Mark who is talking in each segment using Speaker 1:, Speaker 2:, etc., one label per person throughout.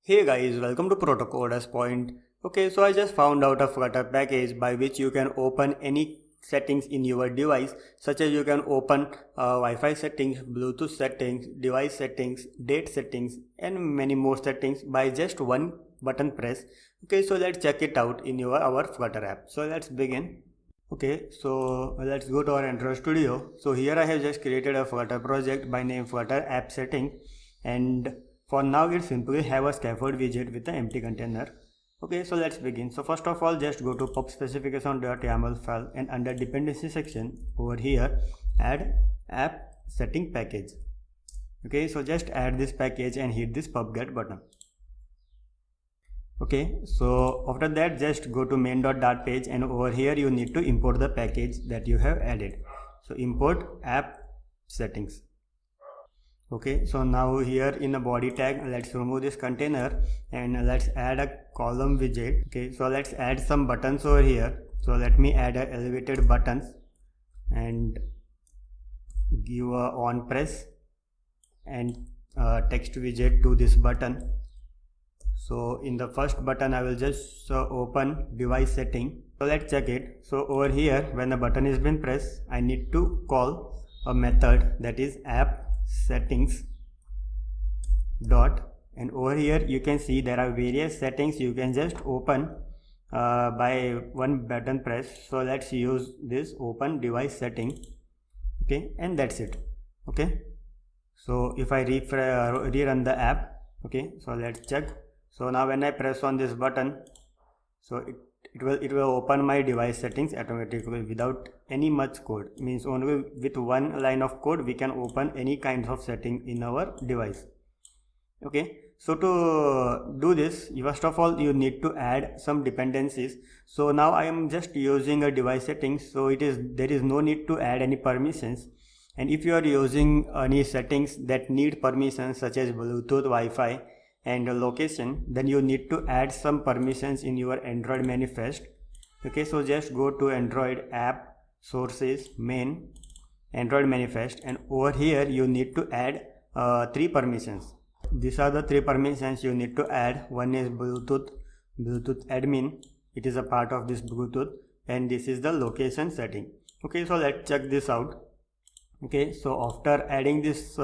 Speaker 1: Hey guys, welcome to Protocoders Point. Okay, so I just found out a Flutter package by which you can open any settings in your device, such as you can open Wi-Fi settings, Bluetooth settings, device settings, date settings, and many more settings by just one button press. Okay, so let's check it out in our Flutter app. So let's begin. Okay, so let's go to our Android Studio. So here I have just created a Flutter project by name Flutter app setting, and for now it simply have a scaffold widget with an empty container. Okay, so let's begin. So first of all, just go to pub specification.yaml file and under dependency section over here add app setting package. Okay, so just add this package and hit this pub get button. Okay, so after that just go to main.dart page and over here you need to import the package that you have added. So import app settings. Okay, so now here in the body tag let's remove this container and let's add a column widget. Okay, so let's add some buttons over here. So let me add a elevated buttons and give a on press and text widget to this button. So in the first button I will just open device setting. So let's check it. So over here when the button is been pressed, I need to call a method that is app settings dot, and over here you can see there are various settings you can just open by one button press. So let's use this open device setting. Okay, and that's it. Okay, so if I rerun the app, okay, so let's check. So now when I press on this button, so it will open my device settings automatically without any much code. Means only with one line of code we can open any kinds of setting in our device. Okay, so to do this, first of all you need to add some dependencies. So now I am just using a device settings, so there is no need to add any permissions. And if you are using any settings that need permissions such as Bluetooth, Wi-Fi and location, then you need to add some permissions in your Android manifest. Okay, so just go to Android app sources main Android manifest, and over here you need to add three permissions. These are the three permissions you need to add. One is Bluetooth admin, it is a part of this Bluetooth, and this is the location setting. Okay, so let's check this out. Okay, so after adding this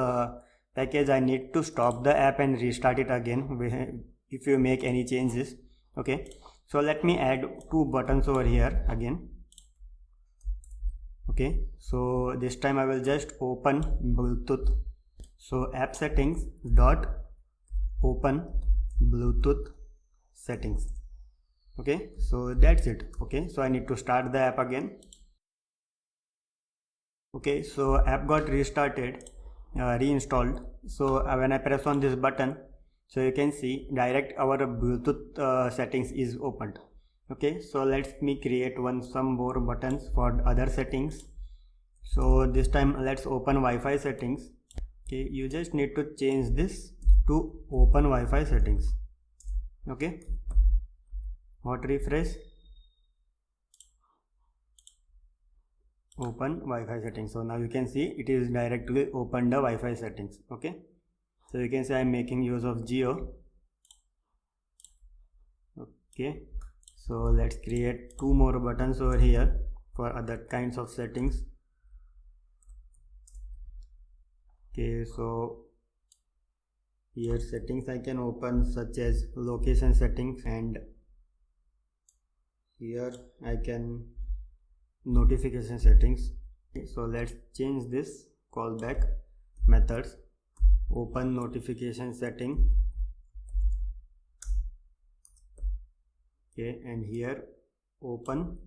Speaker 1: package I need to stop the app and restart it again if you make any changes. Okay, so let me add two buttons over here again. Okay, so this time I will just open Bluetooth. So app settings dot open Bluetooth settings. Okay, so that's it. Okay, so I need to start the app again. Okay, so app got restarted, reinstalled. So when I press on this button, so you can see direct our Bluetooth settings is opened. Okay, so let me create some more buttons for other settings. So this time let's open Wi-Fi settings. Okay, you just need to change this to open Wi-Fi settings. Okay, hot refresh, open Wi-Fi settings. So now you can see it is directly open the Wi-Fi settings. Okay, so you can say I'm making use of Geo. Okay, so let's create two more buttons over here for other kinds of settings. Okay, so here settings I can open such as location settings, and here I can notification settings. Okay, so let's change this callback methods, open notification setting. Okay, and here open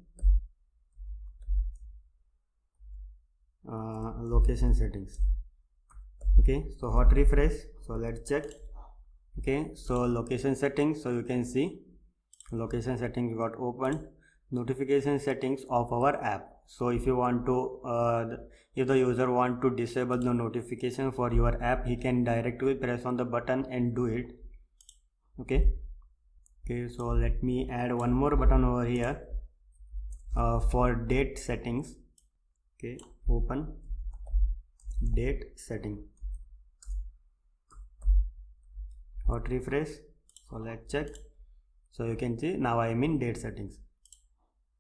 Speaker 1: location settings. Okay, so hot refresh, so let's check. Okay, so location settings, so you can see location settings got opened. Notification settings of our app. So if you want to if the user want to disable the notification for your app, he can directly press on the button and do it. Okay, so let me add one more button over here for date settings. Okay, open date setting, hot refresh, So let's check. So you can see now I am in date settings.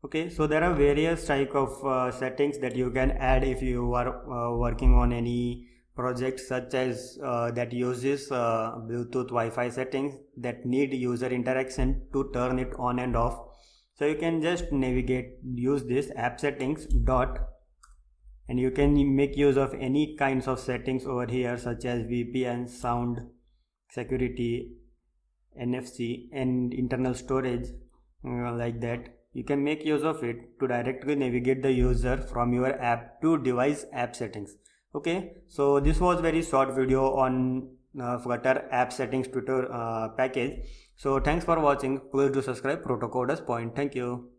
Speaker 1: Okay, so there are various type of settings that you can add if you are working on any project such as that uses Bluetooth Wi-Fi settings that need user interaction to turn it on and off. So you can just navigate, use this app settings dot, and you can make use of any kinds of settings over here such as VPN, sound, security, NFC and internal storage, like that. You can make use of it to directly navigate the user from your app to device app settings. Okay, so this was very short video on Flutter app settings Twitter package. So thanks for watching. Please do subscribe Protocoders Point. Thank you.